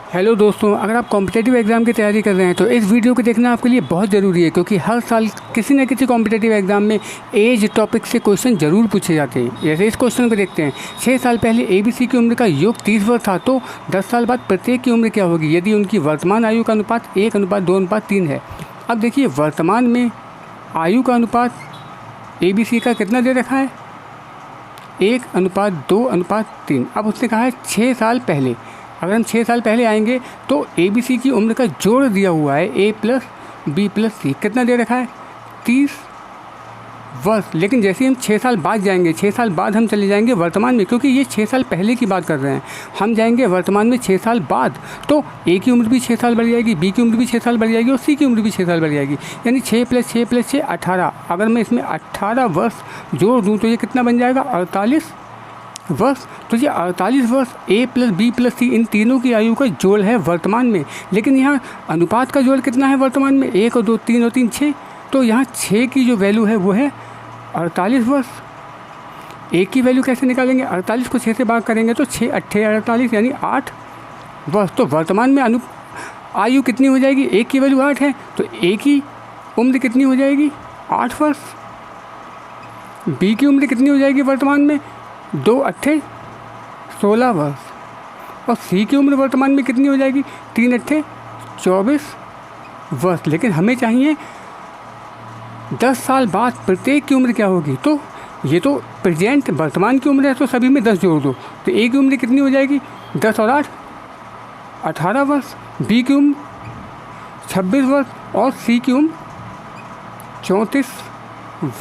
Hello दोस्तों, अगर आप कॉम्पिटिटिव एग्ज़ाम की तैयारी कर रहे हैं तो इस वीडियो को देखना आपके लिए बहुत ज़रूरी है, क्योंकि हर साल किसी न किसी कॉम्पिटिटिव एग्ज़ाम में एज टॉपिक से क्वेश्चन ज़रूर पूछे जाते हैं। जैसे इस क्वेश्चन को देखते हैं, 6 साल पहले ABC की उम्र का योग 30 वर्ष था, तो 10 साल बाद प्रत्येक की उम्र क्या होगी यदि उनकी वर्तमान आयु का अनुपात 1:2:3 है। अब देखिए, वर्तमान में आयु का अनुपात ABC का कितना दे रखा है, 1:2:3। अब उसने कहा है 6 साल पहले। अगर हम 6 साल पहले आएंगे तो ABC की उम्र का जोड़ दिया हुआ है A+B+C, कितना दे रखा है, 30 वर्ष। लेकिन जैसे ही हम 6 साल बाद जाएंगे, 6 साल बाद हम चले जाएंगे वर्तमान में, क्योंकि ये 6 साल पहले की बात कर रहे हैं। हम जाएंगे वर्तमान में 6 साल बाद, तो A की उम्र भी 6 साल बढ़ जाएगी, B की उम्र भी 6 साल बढ़ जाएगी और C की उम्र भी 6 साल बढ़ जाएगी। यानी 6 + 6 + 6 18। अगर मैं इसमें 18 वर्ष जोड़ दूँ तो ये कितना बन जाएगा, 48 वर्ष। तो ये 48 वर्ष A+B+C इन तीनों की आयु का जोड़ है वर्तमान में। लेकिन यहाँ अनुपात का जोड़ कितना है वर्तमान में, 1 और 2 3 और 3 6। तो यहाँ 6 की जो वैल्यू है वो है 48 वर्ष। एक की वैल्यू कैसे निकालेंगे, 48 को 6 से भाग करेंगे तो 6 8 48 यानी 8 वर्ष। तो वर्तमान में आयु कितनी हो जाएगी, एक की वैल्यू 8 है तो एक की उम्र कितनी हो जाएगी, 8 वर्ष। B की उम्र कितनी हो जाएगी वर्तमान में, 2 8 16 वर्ष। और C की उम्र वर्तमान में कितनी हो जाएगी, 3 8 24 वर्ष। लेकिन हमें चाहिए 10 साल बाद प्रत्येक की उम्र क्या होगी। तो ये तो प्रेजेंट वर्तमान की उम्र है, तो सभी में 10 जोड़ दो तो A की उम्र कितनी हो जाएगी, 10 और 8 18 वर्ष। B की उम्र 26 वर्ष और C की उम्र 34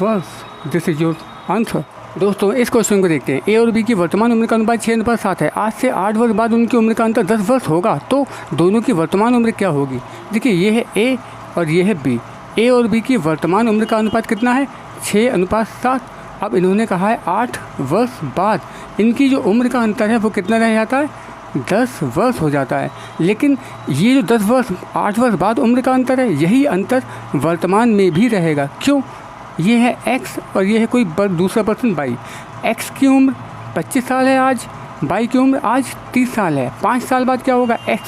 वर्ष। This is your answer. दोस्तों, इस क्वेश्चन को देखते हैं। A और B की वर्तमान उम्र का अनुपात 6:7 है। आज से 8 वर्ष बाद उनकी उम्र का अंतर 10 वर्ष होगा, तो दोनों की वर्तमान उम्र क्या होगी। देखिए, ये है A और ये है B। A और B की वर्तमान उम्र का अनुपात कितना है, 6:7। अब इन्होंने कहा है 8 वर्ष बाद इनकी जो उम्र का अंतर है वो कितना रह जाता है, 10 वर्ष हो जाता है। लेकिन ये जो 10 वर्ष 8 वर्ष बाद उम्र का अंतर है, यही अंतर वर्तमान में भी रहेगा। क्यों, ये है X और ये है कोई दूसरा पर्सन Y। X की उम्र 25 साल है आज, Y की उम्र आज 30 साल है। 5 साल बाद क्या होगा, X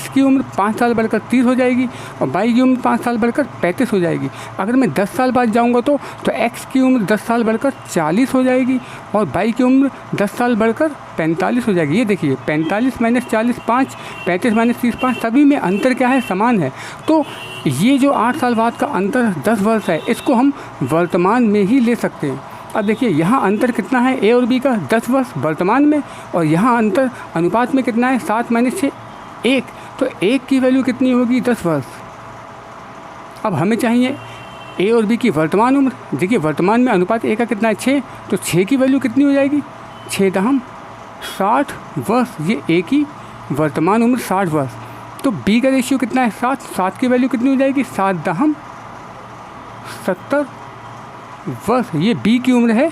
की उम्र 5 साल बढ़कर 30 हो जाएगी और Y की उम्र 5 साल बढ़कर 35 हो जाएगी। अगर मैं 10 साल बाद जाऊंगा तो X की उम्र 10 साल बढ़कर 40 हो जाएगी और Y की उम्र 10 साल बढ़कर 45 हो जाएगी। ये देखिए, 45 - 40 5, 35 - 30 5, सभी में अंतर क्या है, समान है। तो ये जो 8 साल बाद का अंतर 10 वर्ष है, इसको हम वर्तमान में ही ले सकते हैं। अब देखिए, यहाँ अंतर कितना है A और B का, 10 वर्ष वर्तमान में, और यहाँ अंतर अनुपात में कितना है, 7 - 6 1। तो 1 की वैल्यू कितनी होगी, 10 वर्ष। अब हमें चाहिए A और B की वर्तमान उम्र। देखिए, वर्तमान में अनुपात A का कितना है, 6, तो 6 की वैल्यू कितनी हो जाएगी, 6 60 वर्ष। ये A की वर्तमान उम्र 60 वर्ष। तो B का रेशियो कितना है, 7, 7 की वैल्यू कितनी हो जाएगी, 7 70 वर्ष। ये B की उम्र है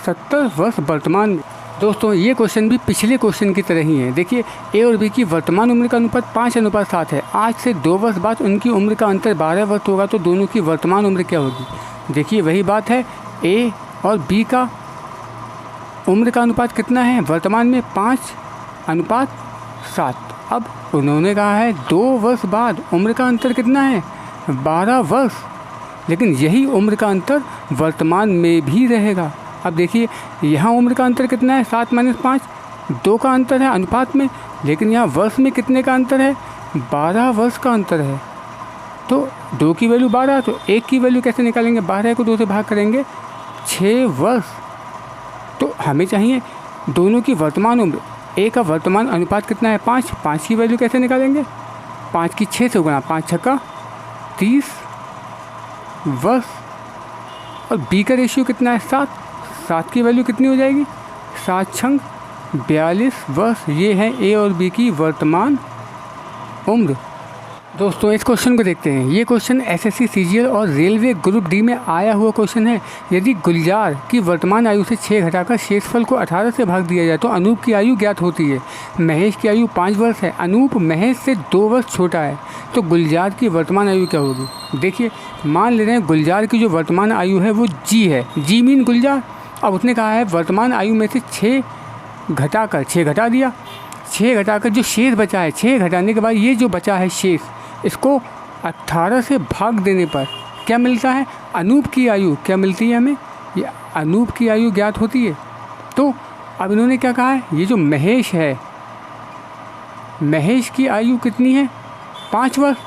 70 वर्ष वर्तमान में। दोस्तों, ये क्वेश्चन भी पिछले क्वेश्चन की तरह ही है। देखिए, A और B की वर्तमान उम्र का अनुपात 5:7 है। आज से 2 वर्ष बाद उनकी उम्र का अंतर 12 वर्ष होगा, तो दोनों की वर्तमान उम्र क्या होगी। देखिए, वही बात है, A और B का उम्र का अनुपात कितना है वर्तमान में, 5:7। अब उन्होंने कहा है 2 वर्ष बाद उम्र का अंतर कितना है, 12 वर्ष। लेकिन यही उम्र का अंतर वर्तमान में भी रहेगा। अब देखिए, यहाँ उम्र का अंतर कितना है, 7 - 5, 2 का अंतर है अनुपात में, लेकिन यहाँ वर्ष में कितने का अंतर है, 12 वर्ष का अंतर है। तो 2 की वैल्यू 12, तो 1 की वैल्यू कैसे निकालेंगे, 12 को 2 से भाग करेंगे, 6 वर्ष। तो हमें चाहिए दोनों की वर्तमान उम्र। A का वर्तमान अनुपात कितना है, 5, 5 की वैल्यू कैसे निकालेंगे, 5 की 6 से गुणा, 5 छक्का 30 वर्ष। और B का रेशियो कितना है, 7, 7 की वैल्यू कितनी हो जाएगी, 7 छंग 42 वर्ष। ये है A और B की वर्तमान उम्र। दोस्तों, इस क्वेश्चन को देखते हैं। ये क्वेश्चन SSC CGL और रेलवे ग्रुप D में आया हुआ क्वेश्चन है। यदि गुलजार की वर्तमान आयु से 6 घटाकर शेषफल को 18 से भाग दिया जाए तो अनूप की आयु ज्ञात होती है। महेश की आयु 5 वर्ष है, अनूप महेश से 2 वर्ष छोटा है, तो गुलजार की वर्तमान आयु क्या होगी। देखिए, मान ले रहे हैं गुलजार की जो वर्तमान आयु है वो G है, G मीन गुलजार। अब उसने कहा है वर्तमान आयु में से 6 घटाकर 6 घटा दिया 6 घटाकर जो शेष बचा है, 6 घटाने के बाद ये जो बचा है शेष, इसको 18 से भाग देने पर क्या मिलता है? अनूप की आयु क्या मिलती है हमें? ये अनूप की आयु ज्ञात होती है। तो अब इन्होंने क्या कहा है, ये जो महेश है, महेश की आयु कितनी है? 5 वर्ष,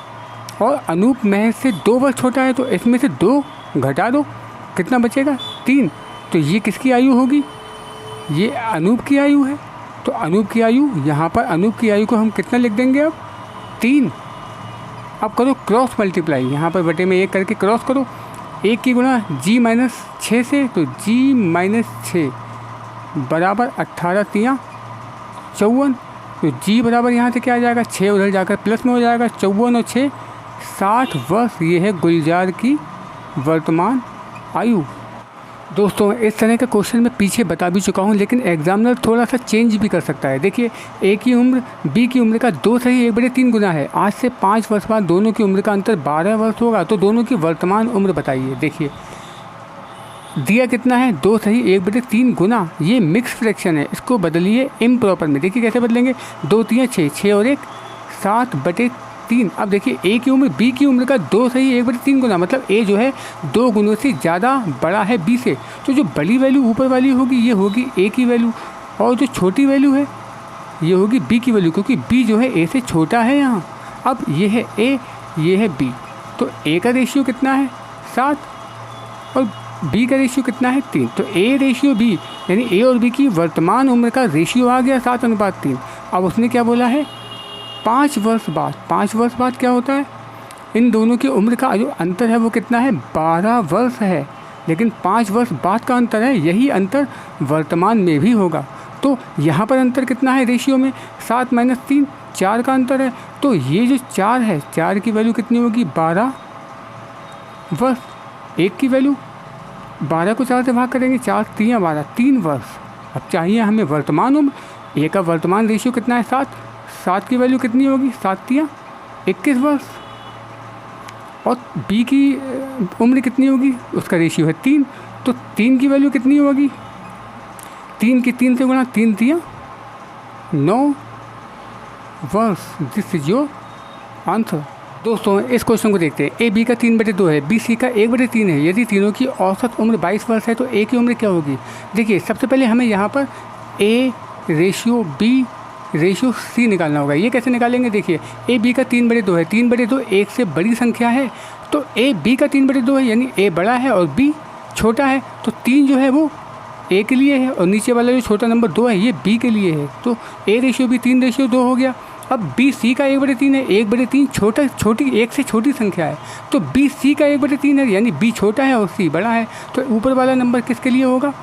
और अनूप महेश से 2 वर्ष छोटा है, तो इसमें से 2 घटा दो, कितना बचेगा? 3। तो ये किसकी आयु होगी? ये अनूप की आयु है। तो अनूप की आयु, यहाँ पर अनूप की आयु को हम कितना लिख देंगे अब? 3। अब करो क्रॉस मल्टीप्लाई, यहाँ पर बटे में 1 करके क्रॉस करो, 1 की गुणा g-6 से, तो g-6 बराबर 18 तियाँ 54। तो g बराबर यहाँ से क्या आ जाएगा? 6 उधर जाकर प्लस में हो जाएगा, 54 और 6 60 वर्ष। ये है गुलजार की वर्तमान आयु। दोस्तों इस तरह का क्वेश्चन मैं पीछे बता भी चुका हूँ, लेकिन एग्जामिनर थोड़ा सा चेंज भी कर सकता है। देखिए, ए की उम्र बी की उम्र का 2 सही 1/3 गुना है। आज से 5 वर्ष बाद दोनों की उम्र का अंतर 12 वर्ष होगा। तो दोनों की वर्तमान उम्र बताइए। देखिए दिया कितना है? 2 सही 1/3 गुना। ये मिक्स फ्रैक्शन है, इसको बदलिए इम्प्रॉपर में। देखिए कैसे बदलेंगे? 2 तियाँ 6, 6 और 1 7/3। अब देखिए ए की उम्र बी की उम्र का 2 सही 1/3 गुना, मतलब ए जो है 2 गुणों से ज़्यादा बड़ा है बी से। तो जो बड़ी वैल्यू ऊपर वाली होगी ये होगी ए की वैल्यू, और जो छोटी वैल्यू है ये होगी बी की वैल्यू, क्योंकि बी जो है ए से छोटा है यहाँ। अब ये है ए, ये है बी, तो ए का रेशियो कितना है? 7, और बी का रेशियो कितना है? 3। तो ए रेशियो बी, यानी ए और बी की वर्तमान उम्र का रेशियो आ गया 7:3। अब उसने क्या बोला है? 5 वर्ष बाद। 5 वर्ष बाद क्या होता है? इन दोनों की उम्र का जो अंतर है वो कितना है? 12 वर्ष है। लेकिन 5 वर्ष बाद का अंतर है, यही अंतर वर्तमान में भी होगा। तो यहाँ पर अंतर कितना है रेशियो में? 7 - 3, 4 का अंतर है। तो ये जो 4 है, 4 की वैल्यू कितनी होगी? 12 वर्ष। 1 की वैल्यू 12 को 4 से भाग करेंगे, 4 तियाँ 12, 3 वर्ष। अब चाहिए हमें वर्तमान उम्र। ए का वर्तमान रेशियो कितना है? 7। 7 की वैल्यू कितनी होगी? 7 तियाँ 21 वर्ष। और बी की उम्र कितनी होगी? उसका रेशियो है 3, तो 3 की वैल्यू कितनी होगी? 3 की 3 से गुणा, 3 तियाँ 9 वर्ष। This is your answer. दोस्तों इस क्वेश्चन को देखते हैं। ए बी का 3/2 है, बी सी का 1/3 है। यदि तीनों की औसत उम्र 22 वर्ष है तो ए की उम्र क्या होगी? देखिए सबसे पहले हमें यहाँ पर A ratio B ratio C निकालना होगा। ये कैसे निकालेंगे? देखिए ए बी का 3/2 है, 3/2 एक से बड़ी संख्या है, तो ए बी का 3/2 है, यानी ए बड़ा है और बी छोटा है। तो 3 जो है वो ए के लिए है, और नीचे वाला जो छोटा नंबर 2 है ये बी के लिए है। तो ए रेशियो बी 3/2 हो गया। अब बी सी का 1/3 है, 1/3 छोटी एक से छोटी संख्या है, तो बी सी का 1/3 है, यानी बी छोटा है और सी बड़ा है। तो ऊपर वाला नंबर किसके लिए होगा?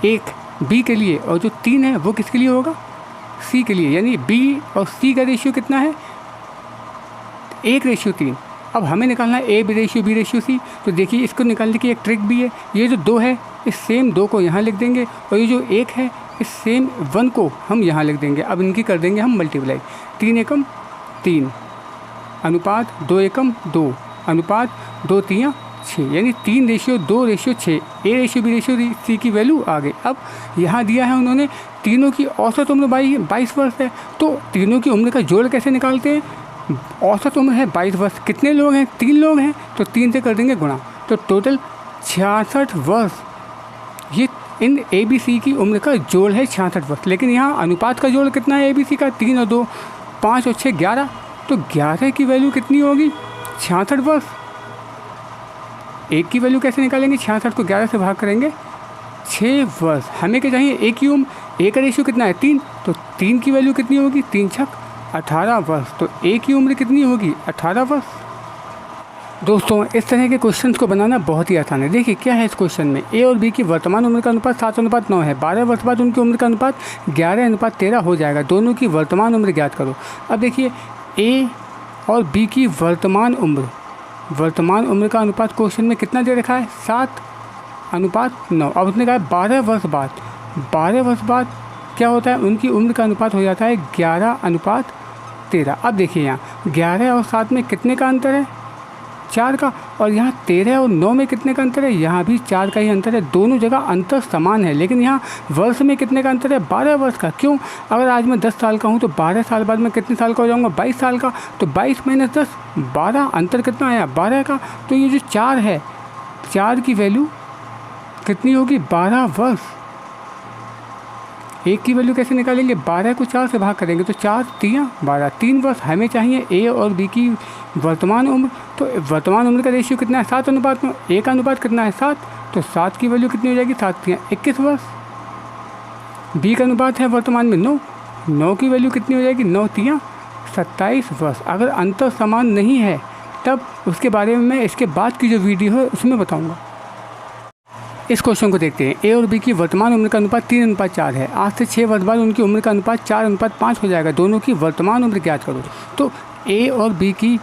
1 बी के लिए, और जो 3 है वो किसके लिए होगा? सी के लिए। यानी बी और सी का रेशियो कितना है? 1/3। अब हमें निकालना है A B ratio B ratio C. तो देखिए इसको निकालने की एक ट्रिक भी है। ये जो 2 है इस सेम 2 को यहाँ लिख देंगे, और ये जो 1 है इस सेम 1 को हम यहाँ लिख देंगे। अब इनकी कर देंगे हम मल्टीप्लाई। 3 एकम 3 अनुपात 2 एकम 2 अनुपात 2 तियाँ 6, यानी 3/2/6। A ratio B ratio C की वैल्यू आ गई। अब यहाँ दिया है उन्होंने तीनों की औसत उम्र 22 वर्ष है, तो तीनों की उम्र का जोड़ कैसे निकालते हैं? औसत उम्र है 22 वर्ष, कितने लोग हैं? 3 लोग हैं, तो 3 से कर देंगे गुणा, तो टोटल 66 वर्ष। ये इन ए बी सी की उम्र का जोड़ है 66 वर्ष। लेकिन यहाँ अनुपात का जोड़ कितना है ए बी सी का? 3 और 2 5 और 6 11, तो 11 की वैल्यू कितनी होगी? 66 वर्ष। 1 की वैल्यू कैसे निकालेंगे? 66 को 11 से भाग करेंगे, 6 वर्ष। हमें क्या चाहिए? ए की उम्र। ए का रेशियो कितना है? 3, तो 3 की वैल्यू कितनी होगी? 3 छक 18 वर्ष। तो ए की उम्र कितनी होगी? 18 वर्ष। दोस्तों इस तरह के क्वेश्चंस को बनाना बहुत ही आसान है। देखिए क्या है इस क्वेश्चन में? ए और बी की वर्तमान उम्र का अनुपात 7:9 है। 12 वर्ष बाद उनकी उम्र का अनुपात 11:13 हो जाएगा। दोनों की वर्तमान उम्र ज्ञात करो। अब देखिए ए और बी की वर्तमान उम्र का अनुपात क्वेश्चन में कितना दे रखा है? 7:9। अब उसने कहा 12 वर्ष बाद। 12 वर्ष बाद क्या होता है? उनकी उम्र का अनुपात हो जाता है 11:13। अब देखिए यहाँ 11 और 7 में कितने का अंतर है? 4 का। और यहाँ 13 और 9 में कितने का अंतर है? यहाँ भी 4 का ही अंतर है। दोनों जगह अंतर समान है, लेकिन यहाँ वर्ष में कितने का अंतर है? 12 वर्ष का। क्यों? अगर आज मैं 10 साल का हूँ तो 12 साल बाद मैं कितने साल का हो जाऊँगा? 22 साल का। तो 22 - 10 12, अंतर कितना आया? 12 का। तो ये जो 4 है, 4 की वैल्यू कितनी होगी? 12 वर्ष। एक की वैल्यू कैसे निकालेंगे? 12 को 4 से भाग करेंगे तो 4 3 12, 3 वर्ष। हमें चाहिए ए और बी की वर्तमान उम्र। तो वर्तमान उम्र का रेशियो कितना है? 7:9। ए का अनुपात कितना है? 7। तो 7 की वैल्यू कितनी हो जाएगी? 7 3 21 वर्ष। बी का अनुपात है वर्तमान में 9। 9 की वैल्यू कितनी हो जाएगी? 9 3 27 वर्ष। अगर अंतर समान नहीं है तब उसके बारे में मैं इसके बाद की जो वीडियो है उसमें बताऊँगा। इस क्वेश्चन को देखते हैं। ए और बी की वर्तमान उम्र का अनुपात 3:4 है। आज से 6 वर्ष बाद उनकी उम्र का अनुपात 4:5 हो जाएगा। दोनों की वर्तमान उम्र ज्ञात करो। तो ए और बी की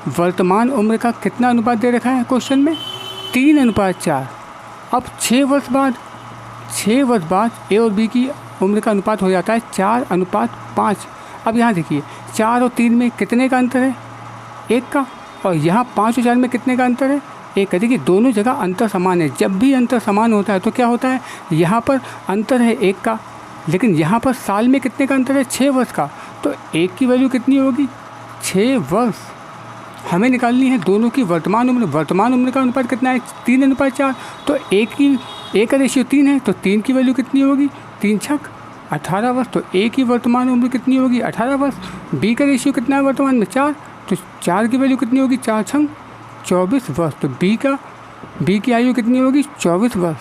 वर्तमान उम्र का कितना अनुपात दे रखा है क्वेश्चन में? 3:4। अब 6 वर्ष बाद ए और बी की उम्र का अनुपात हो जाता है 4:5। अब यहाँ देखिए 4 और 3 में कितने का अंतर है? 1 का। और यहाँ 5 और 4 में कितने का अंतर है? 1 का। देखिए दोनों जगह अंतर समान है। जब भी अंतर समान होता है तो क्या होता है? यहाँ पर अंतर है 1 का, लेकिन यहाँ पर साल में कितने का अंतर है? 6 वर्ष का। तो 1 की वैल्यू कितनी होगी? 6 वर्ष। हमें निकालनी है दोनों की वर्तमान उम्र। वर्तमान उम्र का अनुपात कितना है? 3:4। तो ए का रेशियो 3 है, तो 3 की वैल्यू कितनी होगी? 3 छक 18 वर्ष। तो ए की वर्तमान उम्र कितनी होगी? 18 वर्ष। बी का रेशियो कितना है वर्तमान में? 4। तो 4 की वैल्यू कितनी होगी? 4 छंग 24 वर्ष। तो बी की आयु कितनी होगी? 24 वर्ष।